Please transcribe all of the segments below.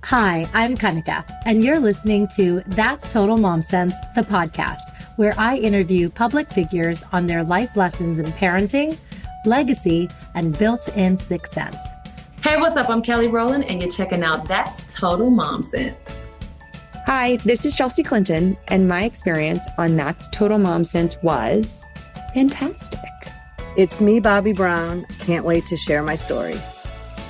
Hi, I'm Kanika, and you're listening to That's Total Mom Sense, the podcast, where I interview public figures on their life lessons in parenting, legacy, and built-in sixth sense. Hey, what's up? I'm Kelly Rowland, and you're checking out That's Total Mom Sense. Hi, this is Chelsea Clinton, and my experience on That's Total Mom Sense was fantastic. It's me, Bobby Brown. Can't wait to share my story.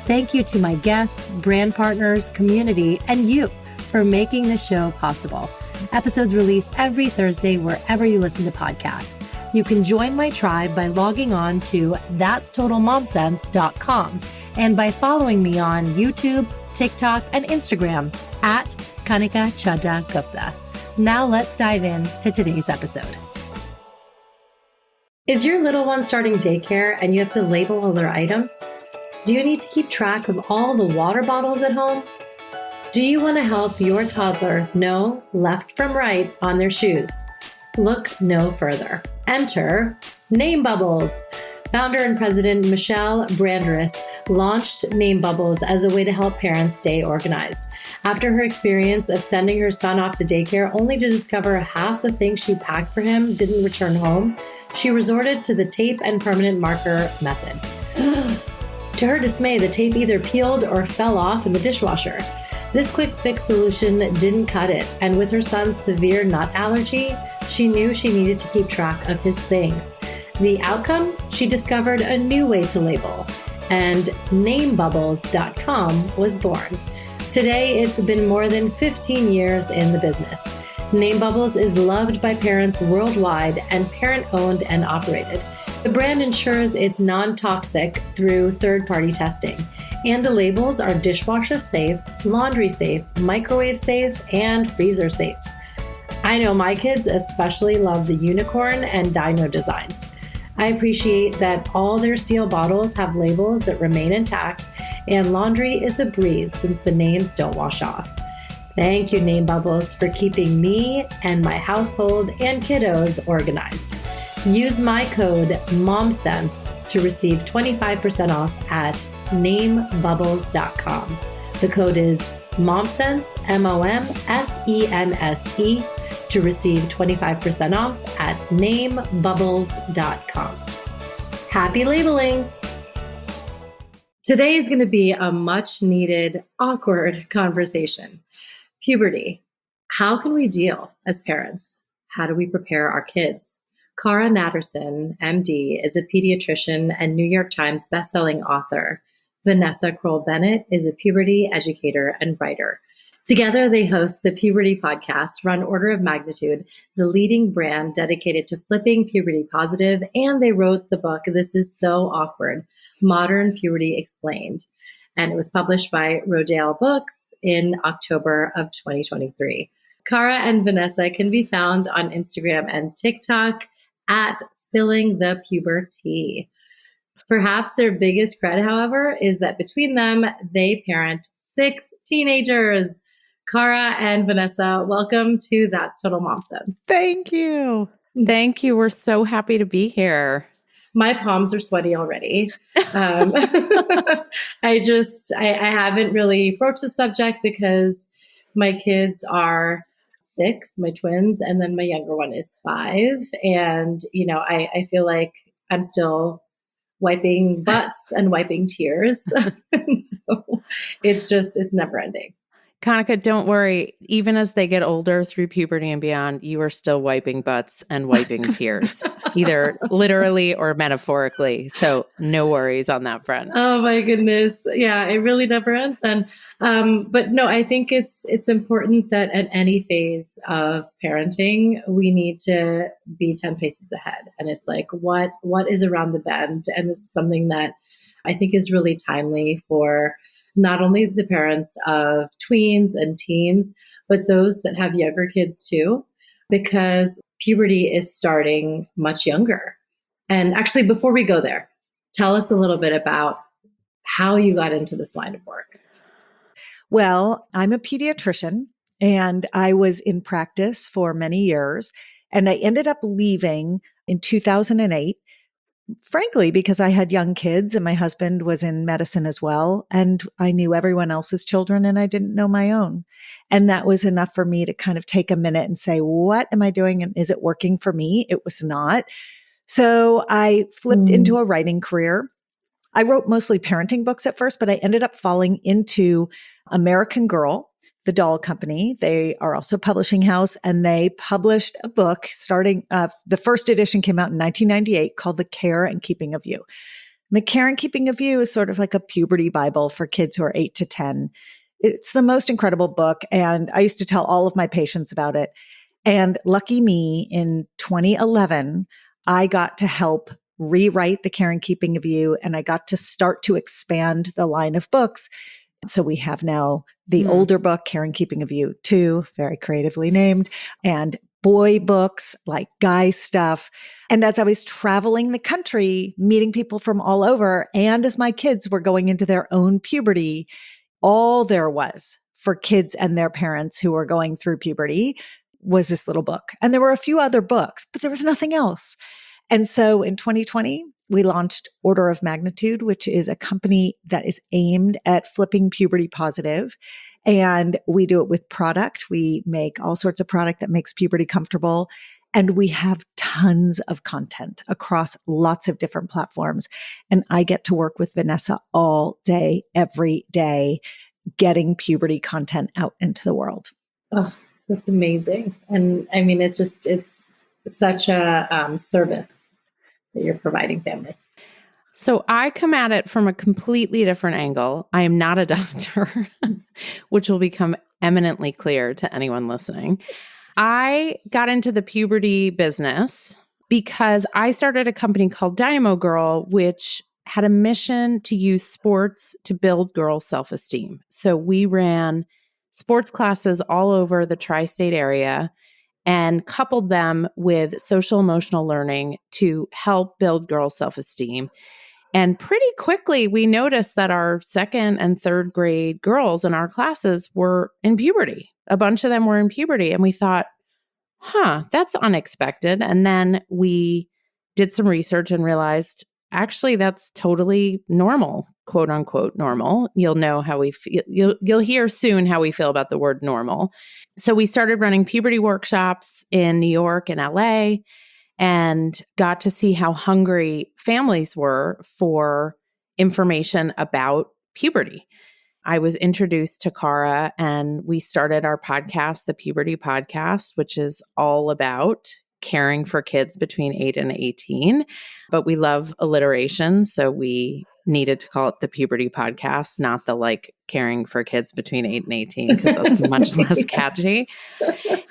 Thank you to my guests, brand partners, community, and you for making this show possible. Episodes release every Thursday wherever you listen to podcasts. You can join my tribe by logging on to thatstotalmomsense.com and by following me on YouTube, TikTok, and Instagram at Kanika Chadda Gupta. Now let's dive in to today's episode. Is your little one starting daycare and you have to label all their items? Do you need to keep track of all the water bottles at home? Do you want to help your toddler know left from right on their shoes? Look no further. Enter Name Bubbles. Founder and president Michelle Branderis launched Name Bubbles as a way to help parents stay organized. After her experience of sending her son off to daycare only to discover half the things she packed for him didn't return home, she resorted to the tape and permanent marker method. To her dismay, the tape either peeled or fell off in the dishwasher. This quick fix solution didn't cut it, and with her son's severe nut allergy, she knew she needed to keep track of his things. The outcome? She discovered a new way to label, and NameBubbles.com was born. Today, it's been more than 15 years in the business. Name Bubbles is loved by parents worldwide and parent-owned and operated. The brand ensures it's non-toxic through third-party testing, and the labels are dishwasher safe, laundry safe, microwave safe, and freezer safe. I know my kids especially love the unicorn and dino designs. I appreciate that all their steel bottles have labels that remain intact, and laundry is a breeze since the names don't wash off. Thank you, Name Bubbles, for keeping me and my household and kiddos organized. Use my code MOMSENSE to receive 25% off at namebubbles.com. The code is MOMSENSE, MOMSENSE, to receive 25% off at namebubbles.com. Happy labeling! Today is going to be a much needed, awkward conversation. Puberty. How can we deal as parents? How do we prepare our kids? Cara Natterson, MD, is a pediatrician and New York Times bestselling author. Vanessa Kroll Bennett is a puberty educator and writer. Together, they host the Puberty podcast, run Order of Magnitude, the leading brand dedicated to flipping puberty positive, and they wrote the book, This Is So Awkward, Modern Puberty Explained. And it was published by Rodale Books in October of 2023. Cara and Vanessa can be found on Instagram and TikTok at Spilling the Puberty. Perhaps their biggest credit, however, is that between them, they parent 6 teenagers. Cara and Vanessa, welcome to That's Total Mom Sense. Thank you. Thank you. We're so happy to be here. My palms are sweaty already. I haven't really broached the subject because my kids are 6, my twins, and then my younger one is 5. And, I feel like I'm still wiping butts and wiping tears. And so it's never ending. Kanika, don't worry. Even as they get older through puberty and beyond, you are still wiping butts and wiping tears, either literally or metaphorically. So no worries on that front. Oh my goodness. Yeah, it really never ends then. But no, I think it's important that at any phase of parenting, we need to be 10 paces ahead. And it's like, what is around the bend? And this is something that I think is really timely for not only the parents of tweens and teens, but those that have younger kids too, because puberty is starting much younger. And actually, before we go there, tell us a little bit about how you got into this line of work. Well, I'm a pediatrician and I was in practice for many years, and I ended up leaving in 2008 frankly, because I had young kids and my husband was in medicine as well. And I knew everyone else's children and I didn't know my own. And that was enough for me to kind of take a minute and say, what am I doing? And is it working for me? It was not. So I flipped into a writing career. I wrote mostly parenting books at first, but I ended up falling into American Girl, the doll company. They are also a publishing house, and they published a book starting, the first edition came out in 1998 called The Care and Keeping of You. And The Care and Keeping of You is sort of like a puberty Bible for kids who are 8 to 10. It's the most incredible book. And I used to tell all of my patients about it. And lucky me, in 2011, I got to help rewrite The Care and Keeping of You, and I got to start to expand the line of books. So we have now the older book, Care and Keeping of You 2, very creatively named, and boy books like guy stuff. And as I was traveling the country, meeting people from all over, and as my kids were going into their own puberty, all there was for kids and their parents who were going through puberty was this little book. And there were a few other books, but there was nothing else. And so in 2020, we launched Order of Magnitude, which is a company that is aimed at flipping puberty positive. And we do it with product. We make all sorts of product that makes puberty comfortable. And we have tons of content across lots of different platforms. And I get to work with Vanessa all day, every day, getting puberty content out into the world. Oh, that's amazing. And I mean, it's such a service that you're providing families. So I come at it from a completely different angle. I am not a doctor, which will become eminently clear to anyone listening. I got into the puberty business because I started a company called Dynamo Girl, which had a mission to use sports to build girls' self-esteem. So we ran sports classes all over the tri-state area and coupled them with social emotional learning to help build girls' self-esteem. And pretty quickly, we noticed that our second and third grade girls in our classes were in puberty. A bunch of them were in puberty. And we thought, that's unexpected. And then we did some research and realized, actually, that's totally normal, quote unquote normal. You'll know how we feel. You'll hear soon how we feel about the word normal. So we started running puberty workshops in New York and LA and got to see how hungry families were for information about puberty. I was introduced to Cara and we started our podcast, the Puberty Podcast, which is all about caring for kids between 8 and 18. But we love alliteration, so we needed to call it the Puberty Podcast, not the caring for kids between 8 and 18, because that's much less catchy.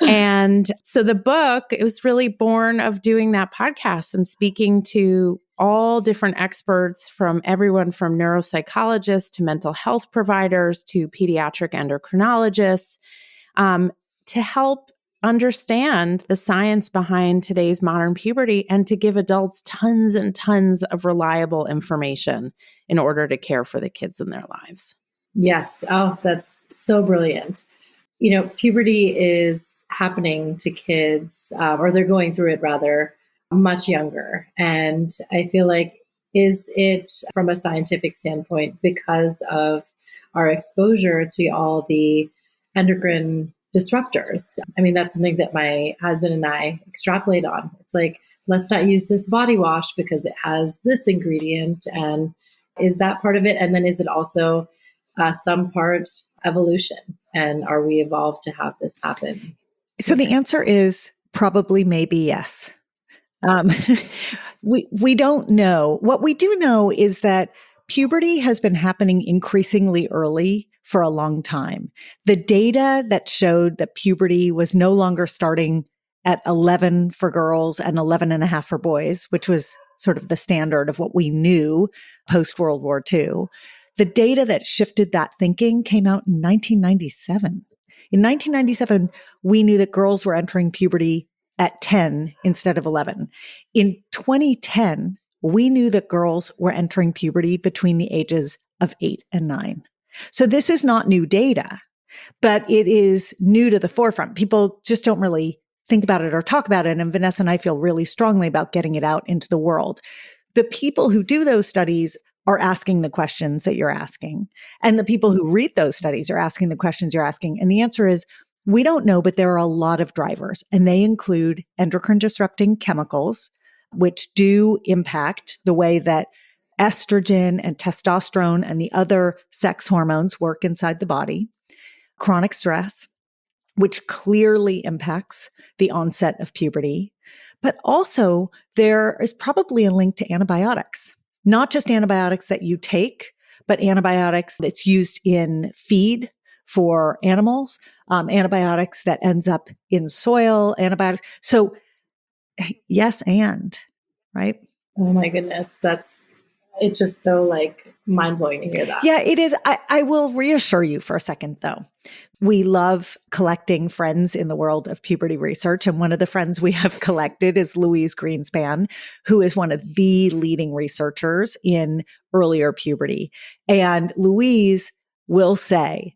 And so the book, it was really born of doing that podcast and speaking to all different experts, from everyone from neuropsychologists to mental health providers to pediatric endocrinologists, to help understand the science behind today's modern puberty and to give adults tons and tons of reliable information in order to care for the kids in their lives. Yes. Oh, that's so brilliant. Puberty is happening to kids, or they're going through it rather, much younger. And I feel like, is it from a scientific standpoint because of our exposure to all the endocrine disruptors? I mean, that's something that my husband and I extrapolate on. It's like, let's not use this body wash because it has this ingredient. And is that part of it? And then is it also some part evolution? And are we evolved to have this happen? So the answer is probably maybe yes. We don't know. What we do know is that puberty has been happening increasingly early for a long time. The data that showed that puberty was no longer starting at 11 for girls and 11 and a half for boys, which was sort of the standard of what we knew post World War II. The data that shifted that thinking came out in 1997. In 1997, we knew that girls were entering puberty at 10 instead of 11. In 2010, we knew that girls were entering puberty between the ages of 8 and 9. So this is not new data, but it is new to the forefront. People just don't really think about it or talk about it. And Vanessa and I feel really strongly about getting it out into the world. the people who do those studies are asking the questions that you're asking. And the people who read those studies are asking the questions you're asking. And the answer is, we don't know, but there are a lot of drivers, and they include endocrine disrupting chemicals, which do impact the way that estrogen and testosterone and the other sex hormones work inside the body, chronic stress, which clearly impacts the onset of puberty. But also there is probably a link to antibiotics, not just antibiotics that you take, but antibiotics that's used in feed for animals, antibiotics that ends up in soil, antibiotics. So yes, and right. Oh my goodness. It's just so like mind blowing to hear that. Yeah, it is. I will reassure you for a second though. We love collecting friends in the world of puberty research. And one of the friends we have collected is Louise Greenspan, who is one of the leading researchers in earlier puberty. And Louise will say,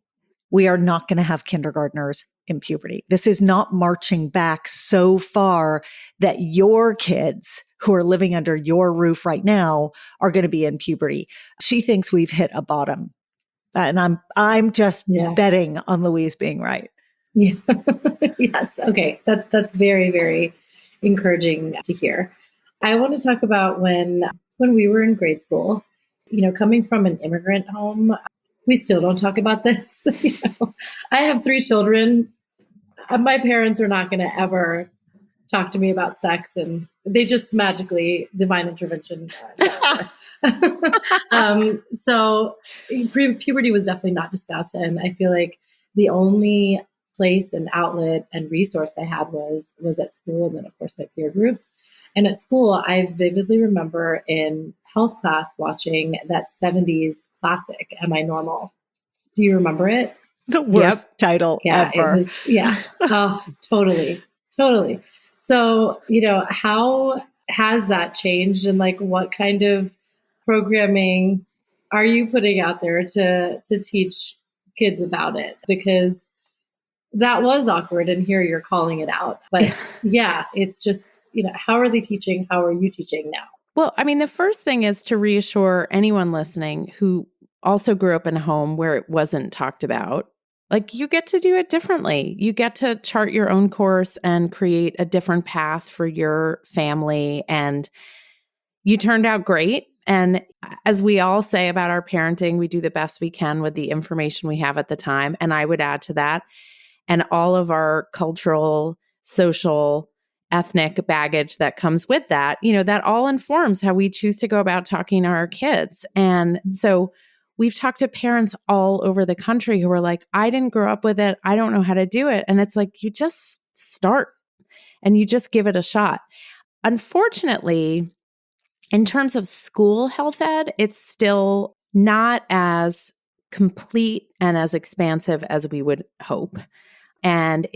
we are not going to have kindergartners in puberty. This is not marching back so far that your kids who are living under your roof right now are going to be in puberty. She thinks we've hit a bottom. And I'm just betting on Louise being right. Yeah. Yes. Okay. That's very, very encouraging to hear. I want to talk about when we were in grade school, coming from an immigrant home, we still don't talk about this. I have 3 children. My parents are not going to ever talk to me about sex, and they just magically divine intervention. So puberty was definitely not discussed. And I feel like the only place and outlet and resource I had was at school. And then of course my peer groups. And at school, I vividly remember in health class watching that 70s classic, Am I Normal? Do you remember it? The worst title ever. Oh, totally. So, how has that changed, and like what kind of programming are you putting out there to teach kids about it? Because that was awkward, and here you're calling it out. But yeah, it's just, how are they teaching? How are you teaching now? Well, I mean, the first thing is to reassure anyone listening who also grew up in a home where it wasn't talked about. Like, you get to do it differently. You get to chart your own course and create a different path for your family. And you turned out great. And as we all say about our parenting, we do the best we can with the information we have at the time. And I would add to that, and all of our cultural, social, ethnic baggage that comes with that, that all informs how we choose to go about talking to our kids. And so we've talked to parents all over the country who are like, I didn't grow up with it. I don't know how to do it. And it's like, you just start and you just give it a shot. Unfortunately, in terms of school health ed, it's still not as complete and as expansive as we would hope. And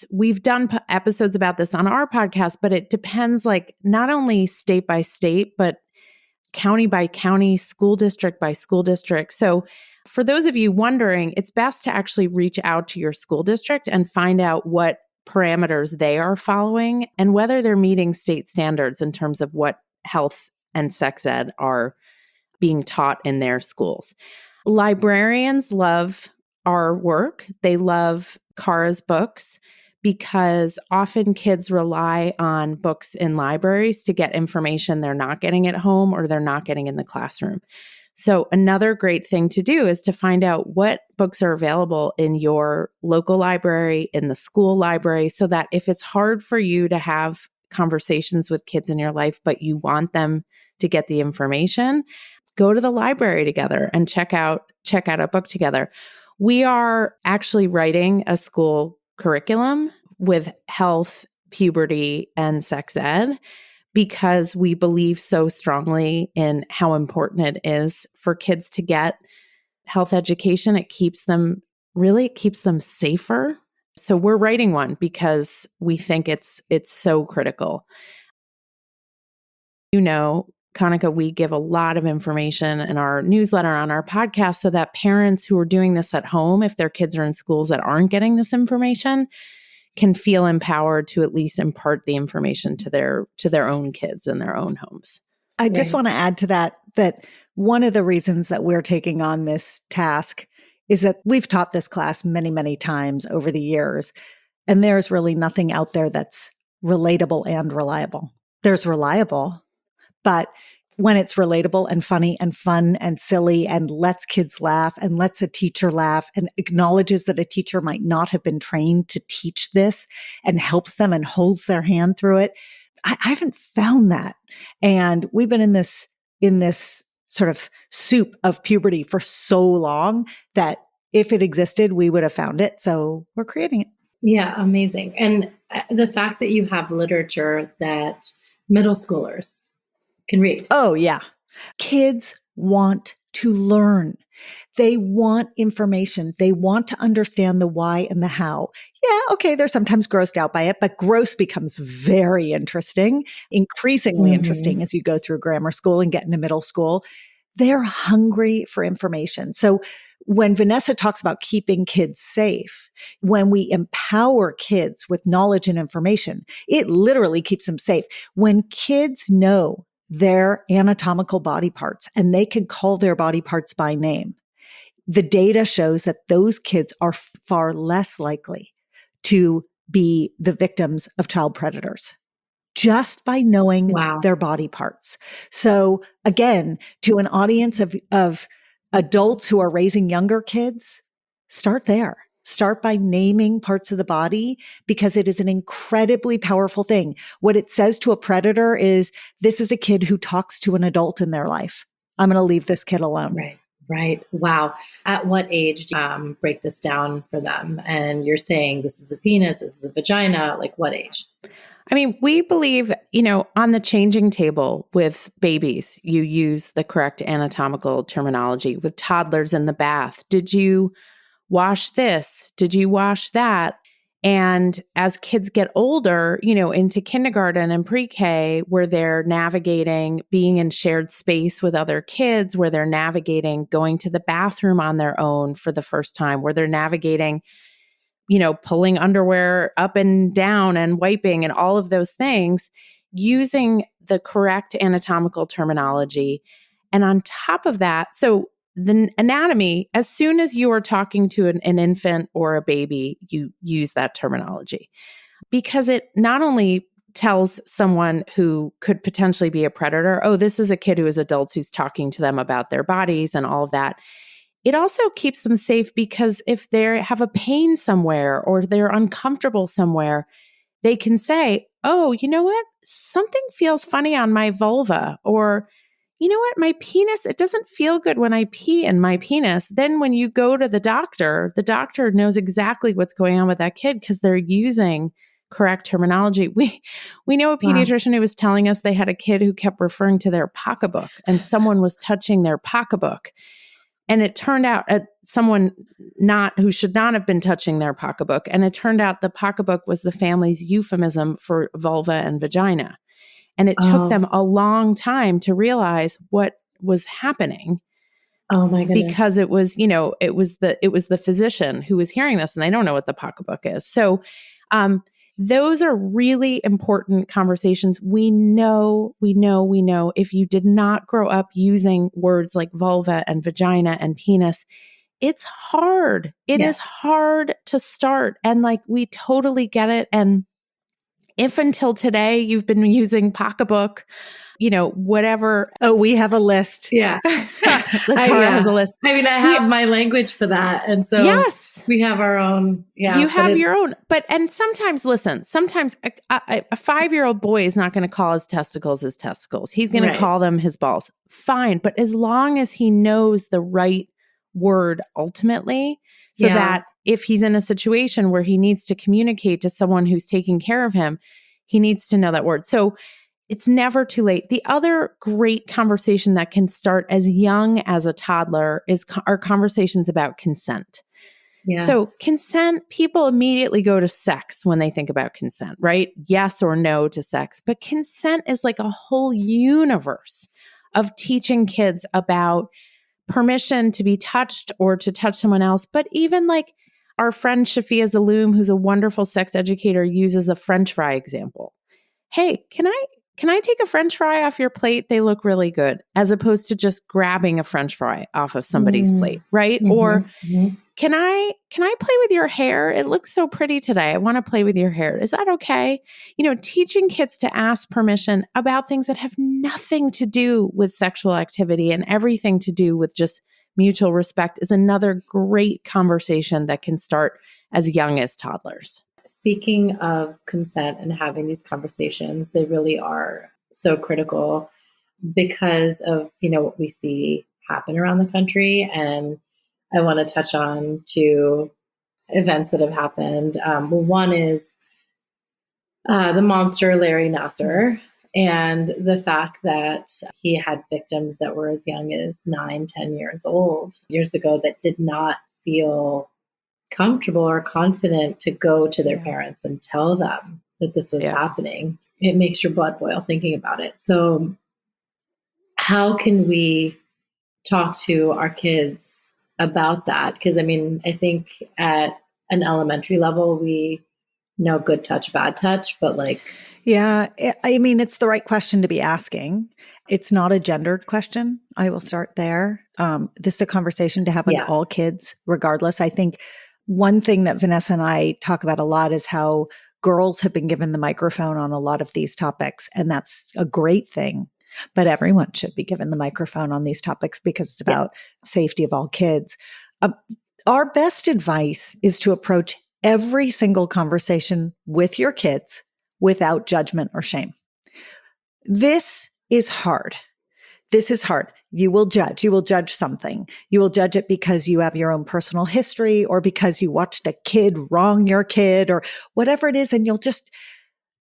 we've done episodes about this on our podcast, but it depends, like, not only state by state, but county by county, school district by school district. So for those of you wondering, it's best to actually reach out to your school district and find out what parameters they are following and whether they're meeting state standards in terms of what health and sex ed are being taught in their schools. Librarians love our work. They love Cara's books because often kids rely on books in libraries to get information they're not getting at home or they're not getting in the classroom. So another great thing to do is to find out what books are available in your local library, in the school library, so that if it's hard for you to have conversations with kids in your life, but you want them to get the information, go to the library together and check out a book together. We are actually writing a school curriculum with health, puberty, and sex ed because we believe so strongly in how important it is for kids to get health education. It keeps them safer. So we're writing one because we think it's so critical. Kanika, we give a lot of information in our newsletter, on our podcast, so that parents who are doing this at home, if their kids are in schools that aren't getting this information, can feel empowered to at least impart the information to their own kids in their own homes. I just Right. want to add to that one of the reasons that we're taking on this task is that we've taught this class many, many times over the years, and there's really nothing out there that's relatable and reliable. There's reliable, but when it's relatable and funny and fun and silly and lets kids laugh and lets a teacher laugh and acknowledges that a teacher might not have been trained to teach this and helps them and holds their hand through it, I haven't found that. And we've been in this sort of soup of puberty for so long that if it existed, we would have found it. So we're creating it. Yeah, amazing. And the fact that you have literature that middle schoolers can read. Oh, yeah. Kids want to learn. They want information. They want to understand the why and the how. Yeah, okay, they're sometimes grossed out by it, but gross becomes very interesting, increasingly interesting as you go through grammar school and get into middle school. They're hungry for information. So when Vanessa talks about keeping kids safe, when we empower kids with knowledge and information, it literally keeps them safe. When kids know their anatomical body parts and they can call their body parts by name, the data shows that those kids are far less likely to be the victims of child predators just by knowing their body parts. So again, to an audience of adults who are raising younger kids, start there. Start by naming parts of the body because it is an incredibly powerful thing. What it says to a predator is, this is a kid who talks to an adult in their life. I'm going to leave this kid alone. Right. Wow. At what age do you break this down for them? And you're saying this is a penis, this is a vagina, like what age? I mean, we believe, on the changing table with babies, you use the correct anatomical terminology. With toddlers in the bath, did you wash this? Did you wash that? And as kids get older, into kindergarten and pre-K, where they're navigating being in shared space with other kids, where they're navigating going to the bathroom on their own for the first time, where they're navigating pulling underwear up and down and wiping and all of those things, using the correct anatomical terminology. And on top of that, so the anatomy, as soon as you are talking to an infant or a baby, you use that terminology because it not only tells someone who could potentially be a predator, oh, this is a kid who is adults who's talking to them about their bodies and all of that. It also keeps them safe because if they have a pain somewhere or they're uncomfortable somewhere, they can say, oh, you know what? Something feels funny on my vulva. Or, you know what? My penis, it doesn't feel good when I pee in my penis. Then when you go to the doctor knows exactly what's going on with that kid because they're using correct terminology. We know a pediatrician who was telling us they had a kid who kept referring to their pocketbook and someone was touching their pocketbook. And it turned out someone who should not have been touching their pocketbook. And it turned out the pocketbook was the family's euphemism for vulva and vagina. And it took them a long time to realize what was happening. Oh my goodness. Because it was the physician who was hearing this and they don't know what the pocketbook is. So those are really important conversations. We know if you did not grow up using words like vulva and vagina and penis, it's hard. It is hard to start. And we totally get it. And if until today you've been using pocketbook, whatever. Oh, we have a list. Yeah. Cara has a list. I mean, I have my language for that. And so yes, we have our own. Yeah. You have your own. And sometimes a 5-year-old boy is not going to call his testicles his testicles. He's going to call them his balls. Fine. But as long as he knows the right word ultimately, so that if he's in a situation where he needs to communicate to someone who's taking care of him, he needs to know that word. So it's never too late. The other great conversation that can start as young as a toddler are conversations about consent. Yes. So consent, people immediately go to sex when they think about consent, right? Yes or no to sex. But consent is like a whole universe of teaching kids about permission to be touched or to touch someone else. But even our friend Shafia Zaloom, who's a wonderful sex educator, uses a French fry example. Hey, can I can I take a French fry off your plate? They look really good, as opposed to just grabbing a French fry off of somebody's plate, right? Or can I play with your hair? It looks so pretty today. I want to play with your hair. Is that okay? Teaching kids to ask permission about things that have nothing to do with sexual activity and everything to do with just mutual respect is another great conversation that can start as young as toddlers. Speaking of consent and having these conversations, they really are so critical because of, what we see happen around the country. And I want to touch on two events that have happened. One is the monster Larry Nassar, and the fact that he had victims that were as young as 9, 10 years old years ago that did not feel comfortable or confident to go to their parents and tell them that this was happening. It makes your blood boil thinking about it. So how can we talk to our kids about that? Because I think at an elementary level, we know good touch, bad touch, but it's the right question to be asking. It's not a gendered question. I will start there. This is a conversation to have with all kids, regardless. I think one thing that Vanessa and I talk about a lot is how girls have been given the microphone on a lot of these topics, and that's a great thing. But everyone should be given the microphone on these topics because it's about safety of all kids. Our best advice is to approach every single conversation with your kids without judgment or shame. This is hard. You will judge something. You will judge it because you have your own personal history or because you watched a kid wrong your kid or whatever it is. And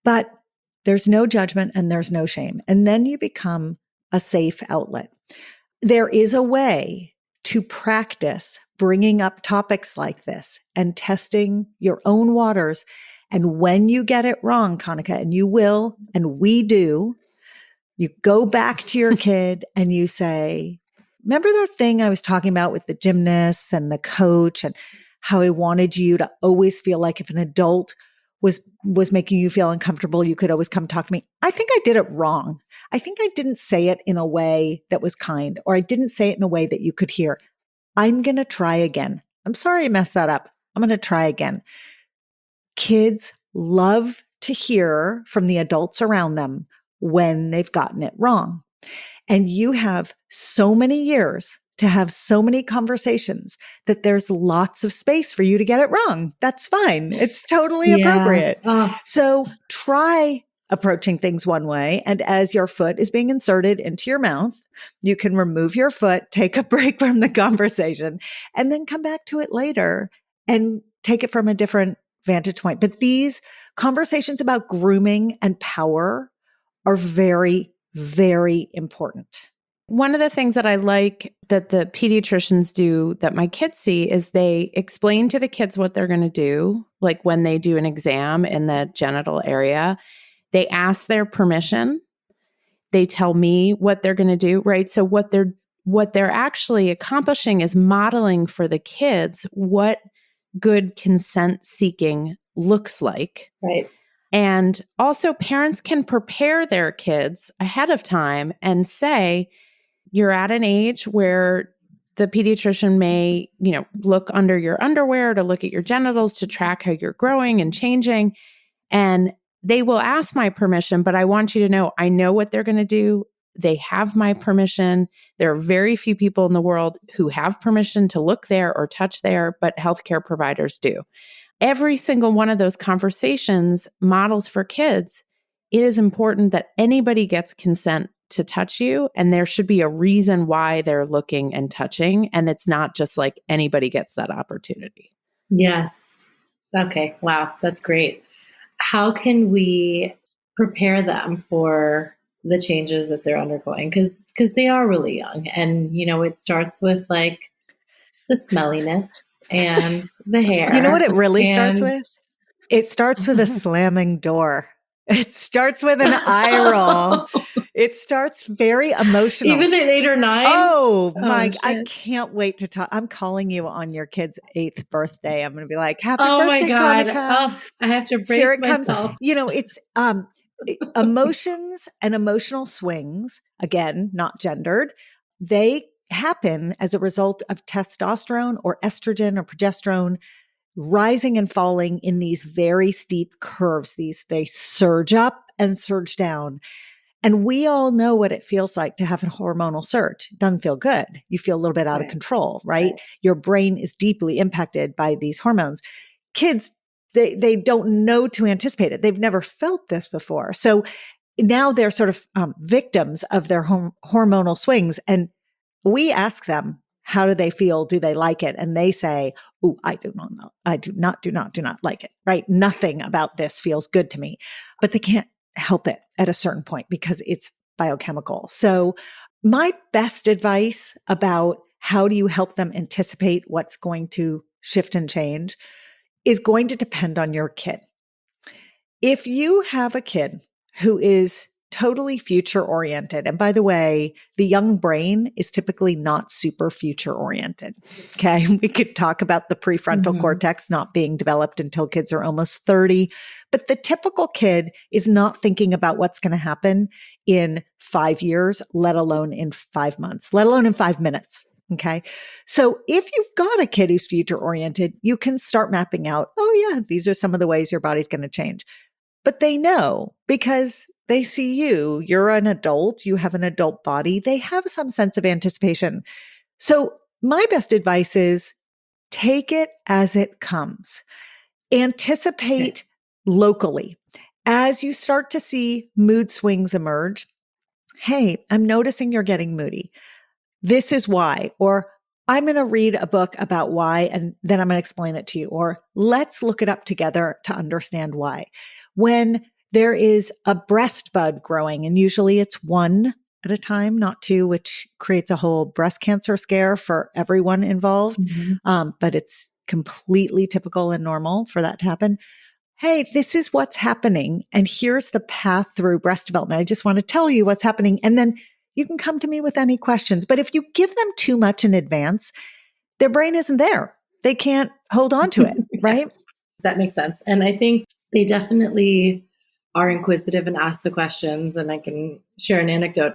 but there's no judgment and there's no shame. And then you become a safe outlet. There is a way to practice bringing up topics like this and testing your own waters. And when you get it wrong, Kanika, and you will, and we do, you go back to your kid and you say, remember that thing I was talking about with the gymnasts and the coach and how I wanted you to always feel like if an adult was making you feel uncomfortable, you could always come talk to me. I think I did it wrong. I think I didn't say it in a way that was kind, or I didn't say it in a way that you could hear. I'm going to try again. I'm sorry I messed that up. I'm going to try again. Kids love to hear from the adults around them when they've gotten it wrong. And you have so many years to have so many conversations that there's lots of space for you to get it wrong. That's fine. It's totally appropriate. So try approaching things one way. And as your foot is being inserted into your mouth, you can remove your foot, take a break from the conversation, and then come back to it later and take it from a different vantage point. But these conversations about grooming and power are very, very important. One of the things that I like that the pediatricians do that my kids see is they explain to the kids what they're going to do. Like when they do an exam in the genital area, they ask their permission. They tell me what they're going to do, right? So what they're actually accomplishing is modeling for the kids what good consent seeking looks like. Right. And also parents can prepare their kids ahead of time and say, you're at an age where the pediatrician may, look under your underwear to look at your genitals to track how you're growing and changing. And they will ask my permission, but I want you to know, I know what they're going to do. They have my permission. There are very few people in the world who have permission to look there or touch there, but healthcare providers do. Every single one of those conversations models for kids. It is important that anybody gets consent to touch you, and there should be a reason why they're looking and touching. And it's not just like anybody gets that opportunity. Yes. Okay. Wow. That's great. How can we prepare them for the changes that they're undergoing? Because they are really young. And, it starts with like the smelliness and the hair. You know what it really starts with? It starts with a slamming door. It starts with an eye roll. It starts very emotional. Even at 8 or 9? Oh my, I can't wait to talk. I'm calling you on your kid's 8th birthday. I'm going to be like, happy birthday, my God. Kanika. Oh, I have to brace myself. It's, emotions and emotional swings, again, not gendered, they happen as a result of testosterone or estrogen or progesterone rising and falling in these very steep curves. They surge up and surge down. And we all know what it feels like to have a hormonal surge. It doesn't feel good. You feel a little bit out of control, right? Your brain is deeply impacted by these hormones. Kids, they don't know to anticipate it. They've never felt this before. So now they're sort of victims of their hormonal swings. And we ask them, how do they feel? Do they like it? And they say, "Oh, I do not know. I do not like it," right? Nothing about this feels good to me, but they can't help it at a certain point because it's biochemical. So my best advice about how do you help them anticipate what's going to shift and change is going to depend on your kid. If you have a kid who is totally future oriented, and by the way, the young brain is typically not super future oriented. Okay. We could talk about the prefrontal cortex not being developed until kids are almost 30, but the typical kid is not thinking about what's going to happen in 5 years, let alone in 5 months, let alone in 5 minutes. Okay. So if you've got a kid who's future oriented, you can start mapping out, oh yeah, these are some of the ways your body's going to change. But they know because they see you're an adult, you have an adult body. They have some sense of anticipation. So my best advice is take it as it comes. Anticipate locally. As you start to see mood swings emerge, hey, I'm noticing you're getting moody. This is why. Or I'm going to read a book about why, and then I'm going to explain it to you. Or let's look it up together to understand why. When there is a breast bud growing, and usually it's one at a time, not two, which creates a whole breast cancer scare for everyone involved. But it's completely typical and normal for that to happen. Hey, this is what's happening. And here's the path through breast development. I just want to tell you what's happening. And then you can come to me with any questions. But if you give them too much in advance, their brain isn't there. They can't hold on to it, right? That makes sense. And I think they definitely are inquisitive and ask the questions. And I can share an anecdote.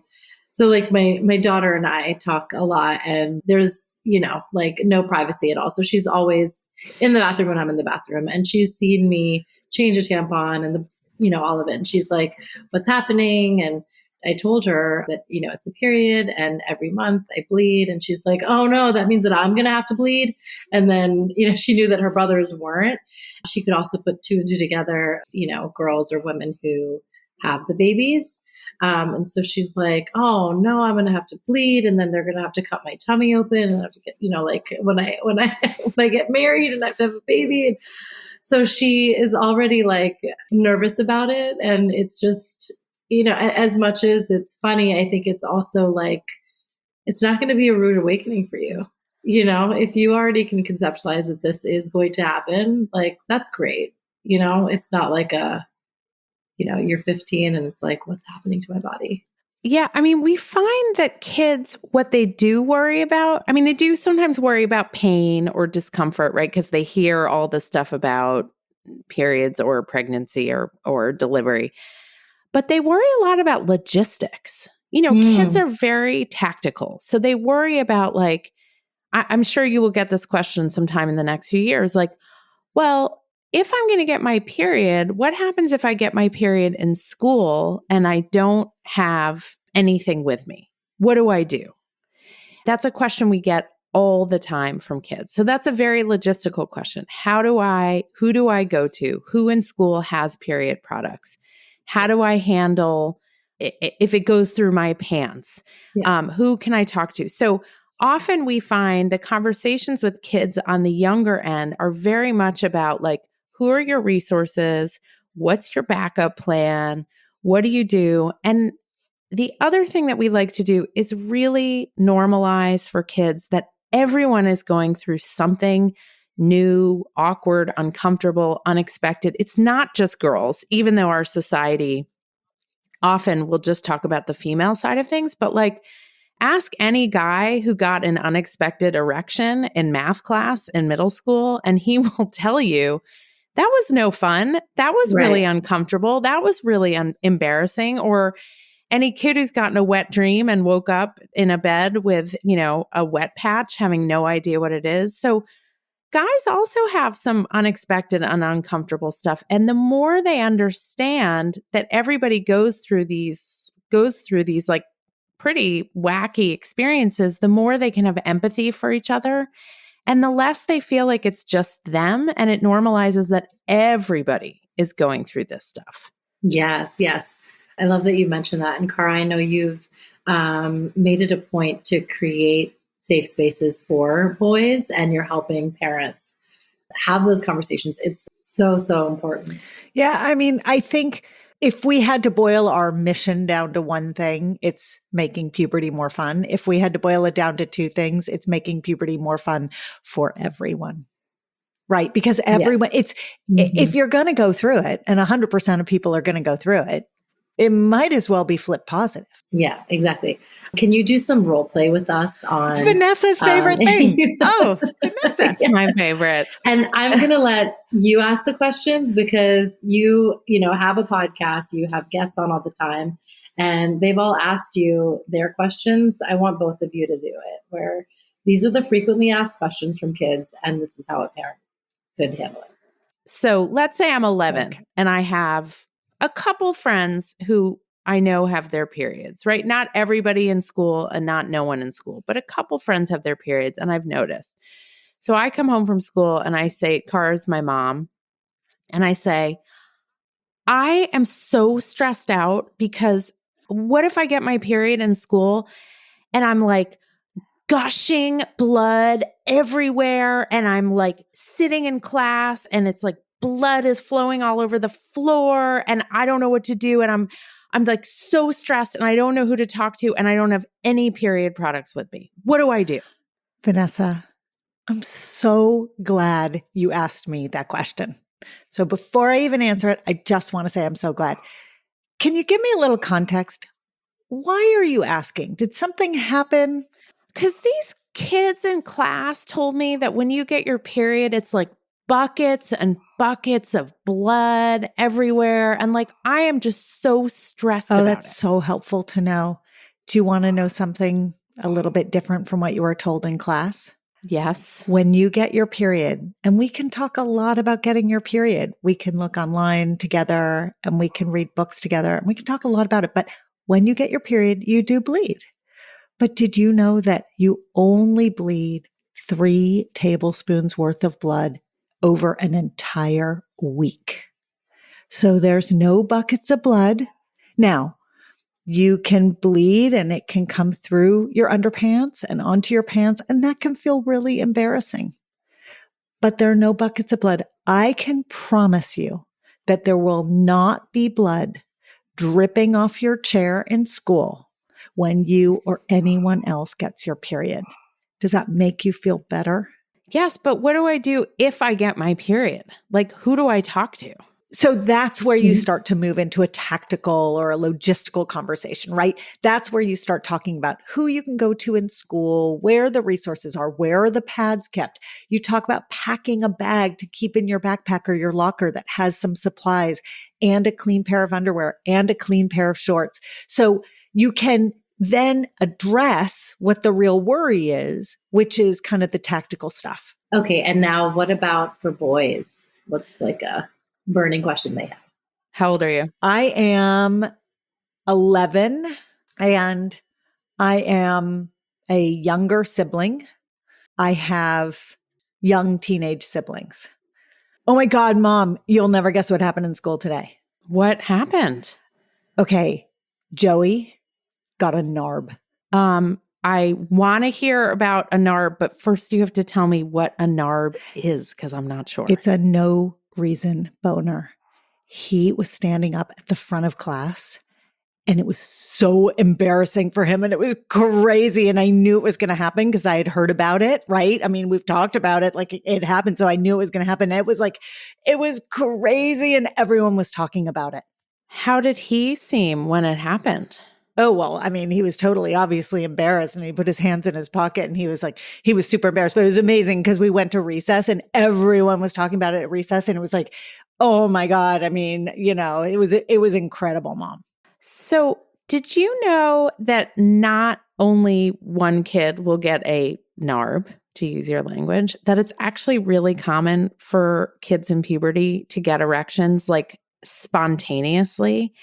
So like my daughter and I talk a lot, and there's, like no privacy at all. So she's always in the bathroom when I'm in the bathroom, and she's seen me change a tampon and all of it. And she's like, "What's happening?" And I told her that, it's a period and every month I bleed. And she's like, "Oh no, that means that I'm going to have to bleed." And then, she knew that her brothers weren't. She could also put two and two together, girls or women who have the babies. And so she's like, "Oh no, I'm going to have to bleed. And then they're going to have to cut my tummy open and I have to get, like when I get married and I have to have a baby." And so she is already like nervous about it. And it's just, as much as it's funny, I think it's also like, it's not going to be a rude awakening for you. If you already can conceptualize that this is going to happen, like, that's great. It's not like you're 15 and it's like, what's happening to my body? Yeah. I mean, we find that kids, what they do worry about, they do sometimes worry about pain or discomfort, right? Because they hear all this stuff about periods or pregnancy or delivery. But they worry a lot about logistics. Kids are very tactical. So they worry about like, I'm sure you will get this question sometime in the next few years. Like, well, if I'm going to get my period, what happens if I get my period in school and I don't have anything with me? What do I do? That's a question we get all the time from kids. So that's a very logistical question. Who do I go to? Who in school has period products? How do I handle if it goes through my pants? Who can I talk to? So often we find the conversations with kids on the younger end are very much about like, who are your resources? What's your backup plan? What do you do? And the other thing that we like to do is really normalize for kids that everyone is going through something new, awkward, uncomfortable, unexpected. It's not just girls, even though our society often will just talk about the female side of things. But like, ask any guy who got an unexpected erection in math class in middle school, and he will tell you that was no fun. That was really Right. uncomfortable. That was really embarrassing. Or any kid who's gotten a wet dream and woke up in a bed with, a wet patch, having no idea what it is. So guys also have some unexpected and uncomfortable stuff. And the more they understand that everybody goes through these like pretty wacky experiences, the more they can have empathy for each other. And the less they feel like it's just them, and it normalizes that everybody is going through this stuff. Yes, yes. I love that you mentioned that. And Cara, I know you've made it a point to create safe spaces for boys, and you're helping parents have those conversations. It's so, so important. Yeah. I mean, I think if we had to boil our mission down to one thing, it's making puberty more fun. If we had to boil it down to two things, it's making puberty more fun for everyone. Right? Because everyone, if you're going to go through it, and 100% of people are going to go through it, it might as well be flip positive. Yeah, exactly. Can you do some role play with us on Vanessa's favorite thing? Oh, Vanessa. It's my favorite. And I'm going to let you ask the questions because you have a podcast, you have guests on all the time, and they've all asked you their questions. I want both of you to do it, where these are the frequently asked questions from kids, and this is how a parent could handle it. So let's say I'm 11 and I have a couple friends who I know have their periods, right? Not everybody in school and not no one in school, but a couple friends have their periods, and I've noticed. So I come home from school and I say, Cara's my mom, and I say, I am so stressed out because what if I get my period in school and I'm like gushing blood everywhere, and I'm like sitting in class and it's like blood is flowing all over the floor and I don't know what to do, and I'm like so stressed and I don't know who to talk to, and I don't have any period products with me. What do I do? Vanessa, I'm so glad you asked me that question. So before I even answer it, I just want to say I'm so glad. Can you give me a little context? Why are you asking? Did something happen? Because these kids in class told me that when you get your period, it's like buckets and buckets of blood everywhere. And like, I am just so stressed about that's it. so helpful to know. Do you want to know something a little bit different from what you were told in class? Yes. When you get your period, and we can talk a lot about getting your period. We can look online together and we can read books together and we can talk a lot about it. But when you get your period, you do bleed. But did you know that you only bleed 3 tablespoons worth of blood over an entire week? So there's no buckets of blood. Now, you can bleed and it can come through your underpants and onto your pants, and that can feel really embarrassing. But there are no buckets of blood. I can promise you that there will not be blood dripping off your chair in school when you or anyone else gets your period. Does that make you feel better? Yes, but what do I do if I get my period? Like, who do I talk to? So that's where you start to move into a tactical or a logistical conversation, right? That's where you start talking about who you can go to in school, where the resources are, where are the pads kept. You talk about packing a bag to keep in your backpack or your locker that has some supplies and a clean pair of underwear and a clean pair of shorts. So you can then address what the real worry is, which is kind of the tactical stuff. Okay. And now what about for boys? What's like a burning question they have? How old are you? I am 11 and I am a younger sibling. I have young teenage siblings. Oh my God, Mom, you'll never guess what happened in school today. What happened? Okay. Joey got a NARB. I want to hear about a NARB, but first you have to tell me what a NARB is, because I'm not sure. It's a no reason boner. He was standing up at the front of class and it was so embarrassing for him and it was crazy. And I knew it was going to happen because I had heard about it, right? I mean, we've talked about it, like it happened. So I knew it was going to happen. And it was crazy and everyone was talking about it. How did he seem when it happened? Oh, well, I mean, he was totally obviously embarrassed and he put his hands in his pocket and he was super embarrassed, but it was amazing because we went to recess and everyone was talking about it at recess. And it was like, oh my God. I mean, it was incredible, Mom. So, did you know that not only one kid will get a NARB, to use your language, that it's actually really common for kids in puberty to get erections like spontaneously?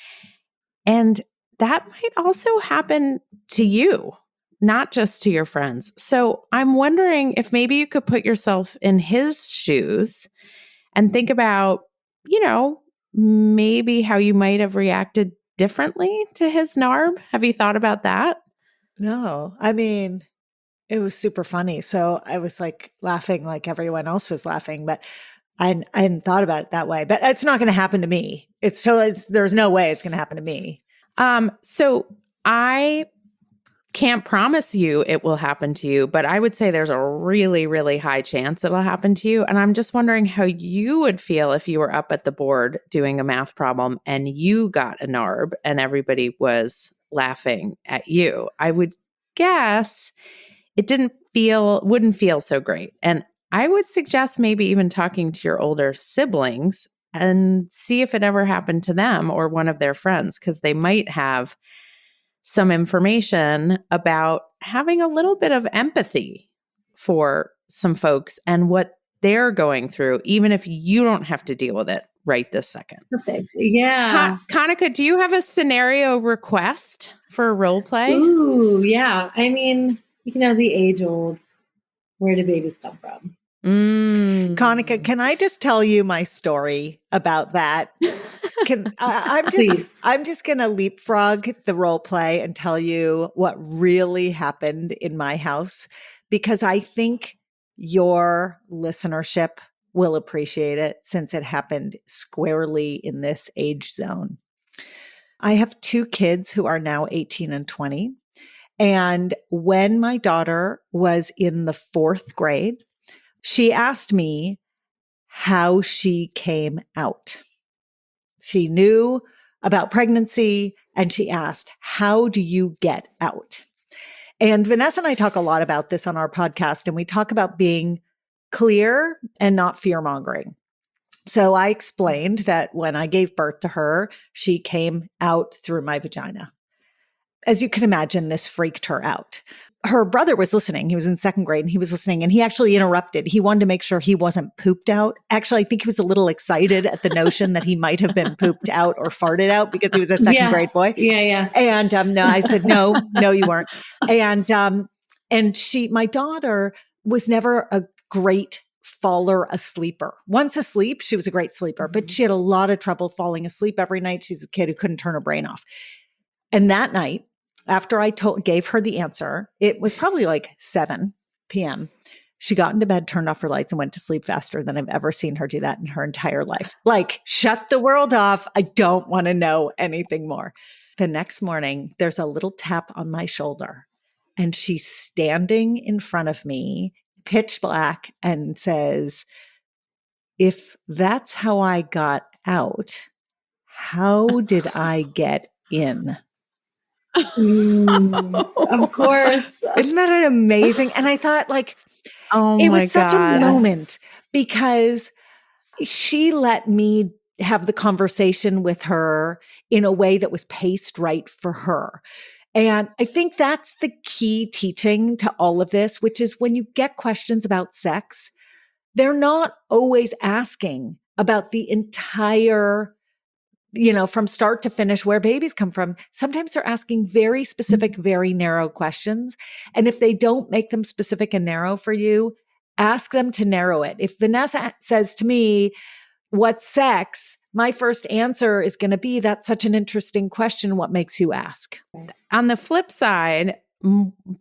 And that might also happen to you, not just to your friends. So I'm wondering if maybe you could put yourself in his shoes and think about, maybe how you might have reacted differently to his NARB. Have you thought about that? No, I mean, it was super funny. So I was like laughing like everyone else was laughing, but I hadn't thought about it that way. But it's not going to happen to me. There's no way it's going to happen to me. So I can't promise you it will happen to you, but I would say there's a really, really high chance it'll happen to you. And I'm just wondering how you would feel if you were up at the board doing a math problem and you got a NARB and everybody was laughing at you. I would guess it wouldn't feel so great. And I would suggest maybe even talking to your older siblings and see if it ever happened to them or one of their friends, because they might have some information about having a little bit of empathy for some folks and what they're going through, even if you don't have to deal with it right this second. Perfect. Yeah. Kanika, do you have a scenario request for a role play? Ooh, yeah. I mean, the age old, where do babies come from? Kanika, can I just tell you my story about that? I'm just going to leapfrog the role play and tell you what really happened in my house, because I think your listenership will appreciate it since it happened squarely in this age zone. I have two kids who are now 18 and 20. And when my daughter was in the 4th grade, she asked me how she came out. She knew about pregnancy and she asked, how do you get out? And Vanessa and I talk a lot about this on our podcast, and we talk about being clear and not fear-mongering. So I explained that when I gave birth to her, she came out through my vagina. As you can imagine, this freaked her out. Her brother was listening. He was in 2nd grade and he was listening, and he actually interrupted. He wanted to make sure he wasn't pooped out. Actually, I think he was a little excited at the notion that he might have been pooped out or farted out because he was a 2nd grade boy. Yeah. And no, I said, no, you weren't. And my daughter was never a great faller asleeper. Once asleep, she was a great sleeper, but she had a lot of trouble falling asleep every night. She's a kid who couldn't turn her brain off. And that night, after I gave her the answer, it was probably like 7 p.m. She got into bed, turned off her lights, and went to sleep faster than I've ever seen her do that in her entire life. Like, shut the world off. I don't want to know anything more. The next morning, there's a little tap on my shoulder, and she's standing in front of me, pitch black, and says, if that's how I got out, how did I get in? Of course. Isn't that amazing? And I thought, like, it was such a moment because she let me have the conversation with her in a way that was paced right for her. And I think that's the key teaching to all of this, which is when you get questions about sex, they're not always asking about the entire, from start to finish, where babies come from. Sometimes they're asking very specific, very narrow questions. And if they don't make them specific and narrow for you, ask them to narrow it. If Vanessa says to me, what's sex? My first answer is going to be, that's such an interesting question. What makes you ask? On the flip side,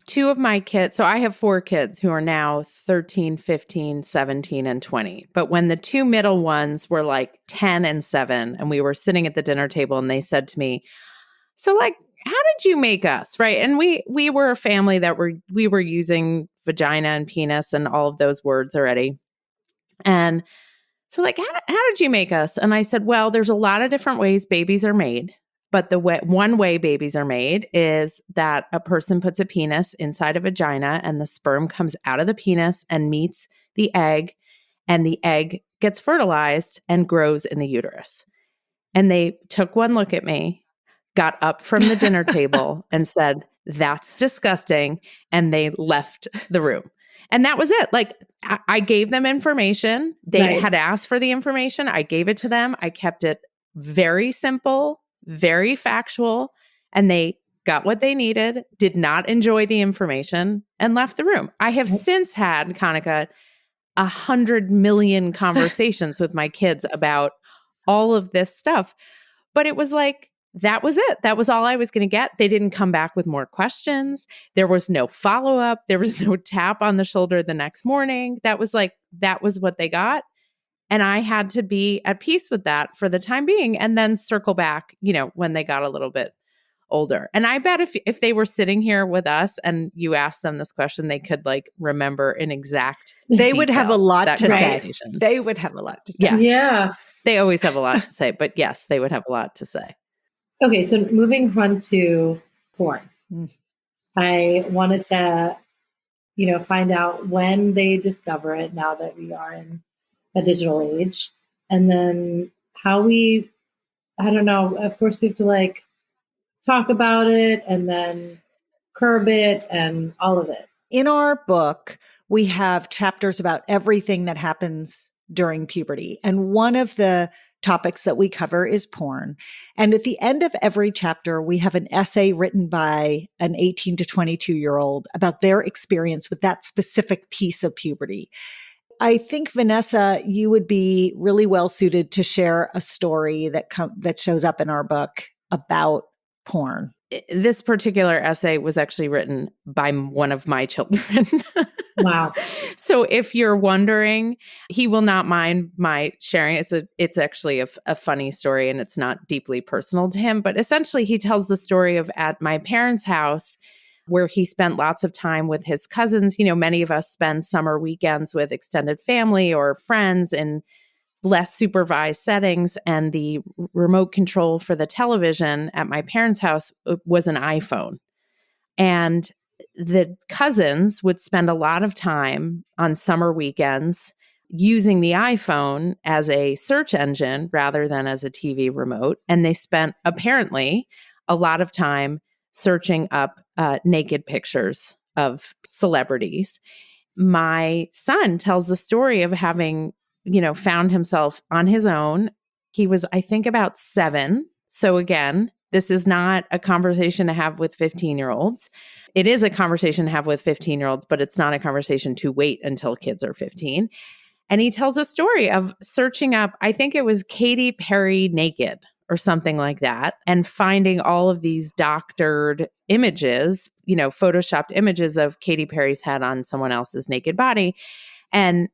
2 of my kids, so I have 4 kids who are now 13, 15, 17, and 20. But when the 2 middle ones were like 10 and 7, and we were sitting at the dinner table and they said to me, so like, how did you make us? Right. And we were a family that we were using vagina and penis and all of those words already. And so like, how did you make us? And I said, well, there's a lot of different ways babies are made. But one way babies are made is that a person puts a penis inside a vagina and the sperm comes out of the penis and meets the egg, and the egg gets fertilized and grows in the uterus. And they took one look at me, got up from the dinner table and said, "That's disgusting." And they left the room. And that was it. Like, I gave them information. They had asked for the information. I gave it to them. I kept it very simple, very factual, and they got what they needed, did not enjoy the information, and left the room. I have since had, Kanika, 100 million conversations with my kids about all of this stuff. But it was like, that was it. That was all I was going to get. They didn't come back with more questions. There was no follow-up. There was no tap on the shoulder the next morning. That was what they got. And I had to be at peace with that for the time being and then circle back, when they got a little bit older. And I bet if they were sitting here with us and you asked them this question, they could remember in exact They would have a lot to say. They would have a lot to say. Yes. Yeah. They always have a lot to say, but yes, they would have a lot to say. Okay, so moving on to porn. I wanted to, find out when they discover it now that we are in a digital age. And then how I don't know, of course we have to talk about it and then curb it and all of it. In our book, we have chapters about everything that happens during puberty. And one of the topics that we cover is porn. And at the end of every chapter, we have an essay written by an 18 to 22-year-old about their experience with that specific piece of puberty. I think, Vanessa, you would be really well suited to share a story that shows up in our book about porn. This particular essay was actually written by one of my children. Wow. So if you're wondering, he will not mind my sharing. It's actually a funny story and it's not deeply personal to him. But essentially, he tells the story of at my parents' house where he spent lots of time with his cousins. Many of us spend summer weekends with extended family or friends in less supervised settings, and the remote control for the television at my parents' house was an iPhone. And the cousins would spend a lot of time on summer weekends using the iPhone as a search engine rather than as a TV remote. And they spent apparently a lot of time searching up naked pictures of celebrities. My son tells the story of having found himself on his own. He was, I think, about 7. So again, this is not a conversation to have with 15-year-olds. It is a conversation to have with 15-year-olds, but it's not a conversation to wait until kids are 15. And he tells a story of searching up, I think it was Katy Perry naked or something like that, and finding all of these doctored images, photoshopped images of Katy Perry's head on someone else's naked body. And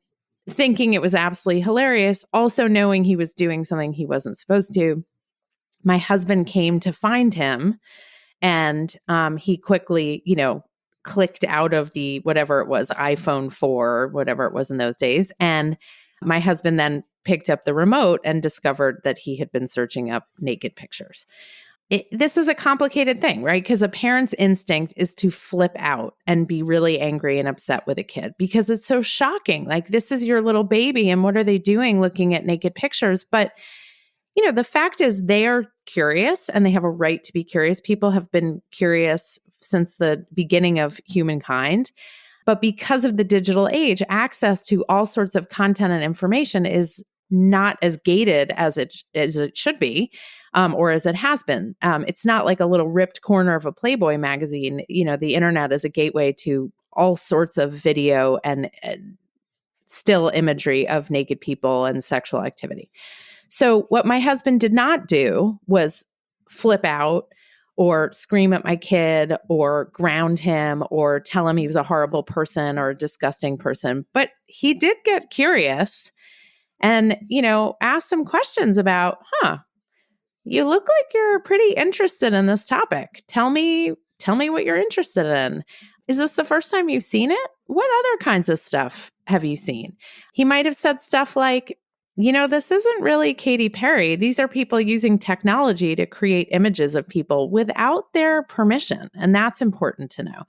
thinking it was absolutely hilarious, also knowing he was doing something he wasn't supposed to. My husband came to find him, and he quickly, clicked out of the whatever it was, iPhone 4 or whatever it was in those days. And my husband then picked up the remote and discovered that he had been searching up naked pictures. This is a complicated thing, right? Because a parent's instinct is to flip out and be really angry and upset with a kid because it's so shocking. This is your little baby, and what are they doing looking at naked pictures? But, the fact is they are curious and they have a right to be curious. People have been curious since the beginning of humankind. But because of the digital age, access to all sorts of content and information is not as gated as it should be. Or as it has been. It's not like a little ripped corner of a Playboy magazine. The internet is a gateway to all sorts of video and still imagery of naked people and sexual activity. So what my husband did not do was flip out or scream at my kid or ground him or tell him he was a horrible person or a disgusting person. But he did get curious and, ask some questions about, you look like you're pretty interested in this topic. Tell me what you're interested in. Is this the first time you've seen it? What other kinds of stuff have you seen? He might have said stuff like, this isn't really Katy Perry. These are people using technology to create images of people without their permission. And that's important to know.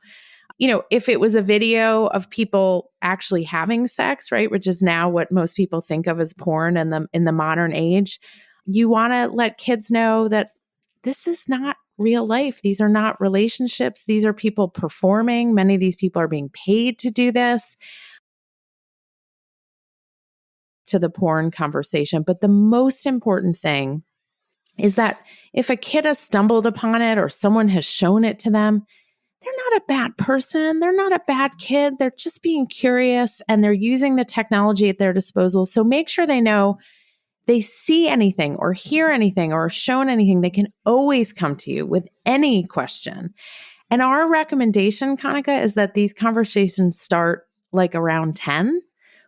If it was a video of people actually having sex, right, which is now what most people think of as porn in the modern age, you want to let kids know that this is not real life. These are not relationships. These are people performing. Many of these people are being paid to do this. To the porn conversation. But the most important thing is that if a kid has stumbled upon it or someone has shown it to them, they're not a bad person. They're not a bad kid. They're just being curious and they're using the technology at their disposal. So make sure they know they see anything or hear anything or are shown anything, they can always come to you with any question. And our recommendation, Kanika, is that these conversations start like around 10,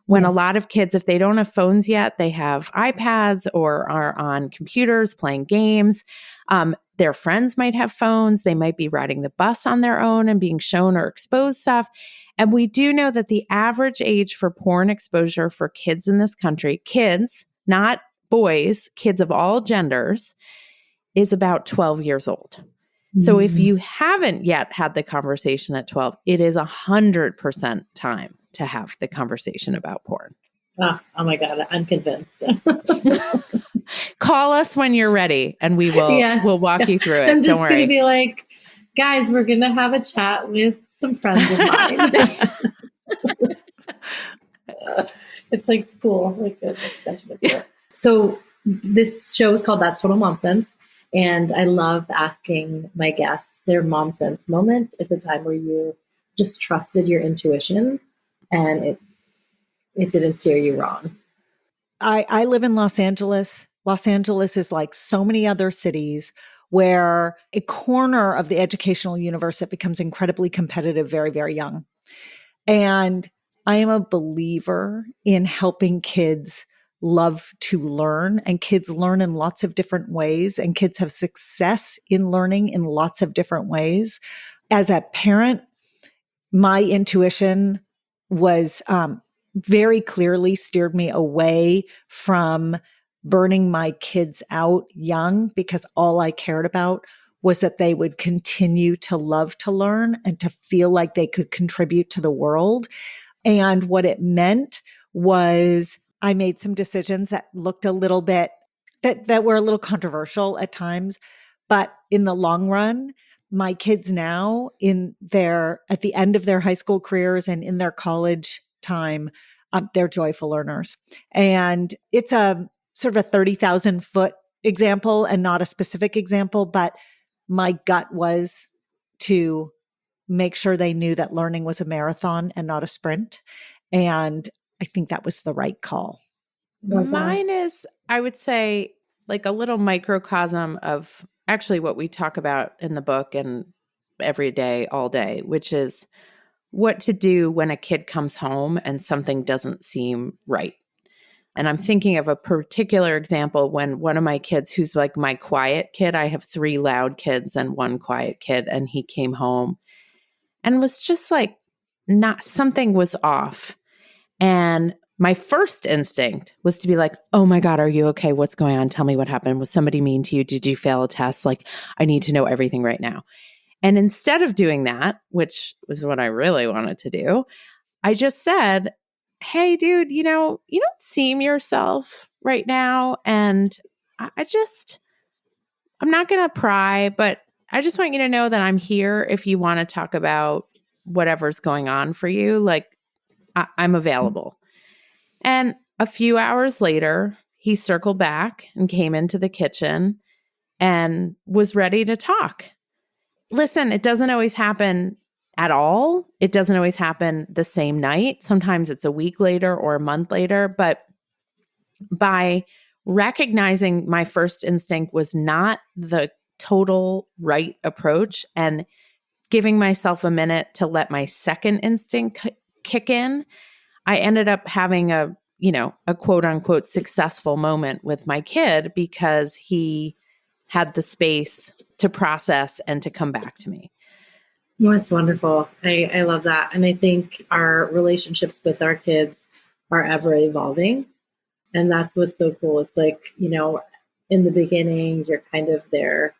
when a lot of kids, if they don't have phones yet, they have iPads or are on computers playing games. Their friends might have phones. They might be riding the bus on their own and being shown or exposed stuff. And we do know that the average age for porn exposure for kids in this country, kids, not boys, kids of all genders, is about 12 years old. So if you haven't yet had the conversation at 12, it is 100% time to have the conversation about porn. Oh my God, I'm convinced. Call us when you're ready and we will we'll walk you through it. I'm just Don't worry. going to be like, guys, we're going to have a chat with some friends of mine. It's like school, like an extension of school. So this show is called That's Total Mom Sense. And I love asking my guests their mom sense moment. It's a time where you just trusted your intuition and it didn't steer you wrong. I live in Los Angeles. Los Angeles is like so many other cities where a corner of the educational universe that becomes incredibly competitive very, very young. And I am a believer in helping kids love to learn, and kids learn in lots of different ways, and kids have success in learning in lots of different ways. As a parent, my intuition was very clearly steered me away from burning my kids out young, because all I cared about was that they would continue to love to learn and to feel like they could contribute to the world. And what it meant was I made some decisions that looked a little bit, that were a little controversial at times. But in the long run, my kids now at the end of their high school careers and in their college time, they're joyful learners. And it's a sort of a 30,000 foot example and not a specific example, but my gut was to make sure they knew that learning was a marathon and not a sprint. And I think that was the right call. Mine is, I would say, like a little microcosm of actually what we talk about in the book and every day, all day, which is what to do when a kid comes home and something doesn't seem right. And I'm thinking of a particular example when one of my kids, who's like my quiet kid, I have 3 loud kids and 1 quiet kid, and he came home and was just like, something was off. And my first instinct was to be like, oh my God, are you okay? What's going on? Tell me what happened. Was somebody mean to you? Did you fail a test? Like, I need to know everything right now. And instead of doing that, which was what I really wanted to do, I just said, hey, dude, you don't seem yourself right now. And I'm not going to pry, but I just want you to know that I'm here if you want to talk about whatever's going on for you. Like, I'm available. And a few hours later, he circled back and came into the kitchen and was ready to talk. Listen, it doesn't always happen at all. It doesn't always happen the same night. Sometimes it's a week later or a month later. But by recognizing my first instinct was not the total right approach and giving myself a minute to let my second instinct kick in, I ended up having a quote unquote successful moment with my kid because he had the space to process and to come back to me. Well, that's wonderful. I love that. And I think our relationships with our kids are ever evolving. And that's what's so cool. It's like, in the beginning, you're kind of their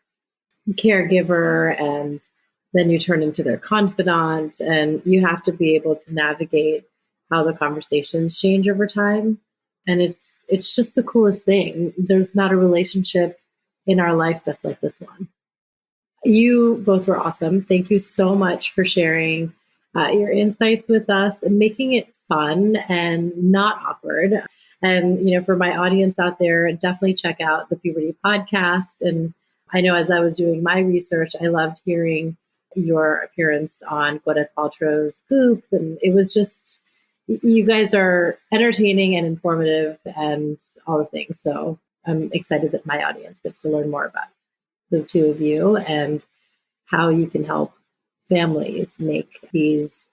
caregiver, and then you turn into their confidant, and you have to be able to navigate how the conversations change over time. And it's just the coolest thing. There's not a relationship in our life that's like this one. You both were awesome. Thank you so much for sharing your insights with us and making it fun and not awkward. And, for my audience out there, definitely check out the Puberty podcast. And I know as I was doing my research, I loved hearing your appearance on Gwyneth Paltrow's Goop. And it was just, you guys are entertaining and informative and all the things. So I'm excited that my audience gets to learn more about the two of you and how you can help families make these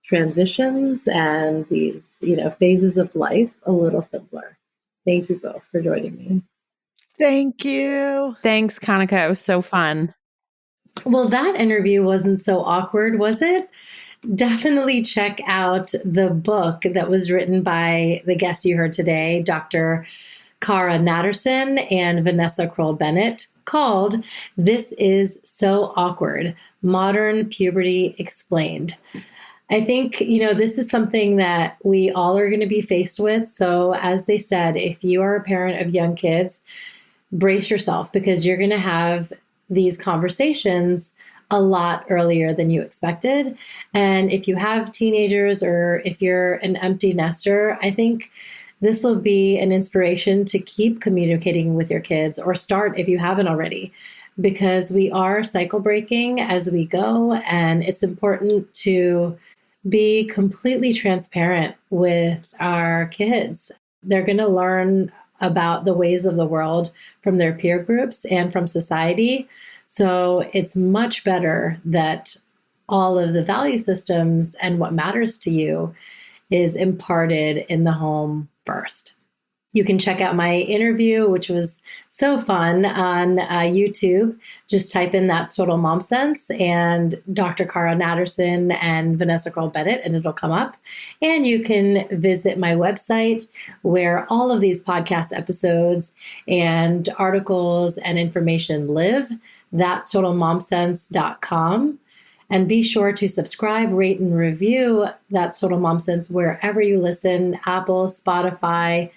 transitions and these, phases of life a little simpler. Thank you both for joining me. Thank you. Thanks, Kanika. It was so fun. Well, that interview wasn't so awkward, was it? Definitely check out the book that was written by the guests you heard today, Dr. Cara Natterson and Vanessa Kroll Bennett, called This Is So Awkward, Modern Puberty Explained. I think, this is something that we all are going to be faced with. So as they said, if you are a parent of young kids, brace yourself because you're going to have these conversations a lot earlier than you expected. And if you have teenagers or if you're an empty nester, I think this will be an inspiration to keep communicating with your kids, or start if you haven't already, because we are cycle breaking as we go. And it's important to be completely transparent with our kids. They're going to learn about the ways of the world from their peer groups and from society. So it's much better that all of the value systems and what matters to you is imparted in the home first. You can check out my interview, which was so fun, on YouTube. Just type in That's Total Mom Sense and Dr. Cara Natterson and Vanessa Kroll Bennett, and it'll come up. And you can visit my website where all of these podcast episodes and articles and information live, that's totalmomsense.com. And be sure to subscribe, rate, and review That's Total Mom Sense wherever you listen, Apple, Spotify,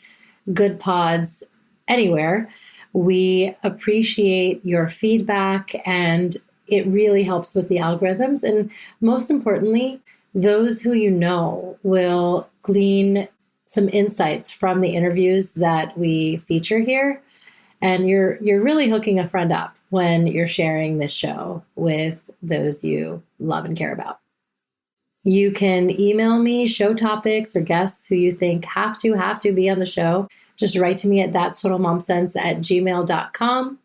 Good Pods, anywhere. We appreciate your feedback, and it really helps with the algorithms. And most importantly, those who will glean some insights from the interviews that we feature here. And you're really hooking a friend up when you're sharing this show with those you love and care about. You can email me show topics or guests who you think have to be on the show. Just write to me at thatstotalmomsense@gmail.com.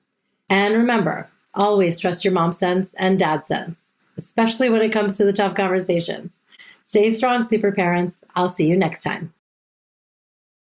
And remember, always trust your mom sense and dad sense, especially when it comes to the tough conversations. Stay strong, super parents. I'll see you next time.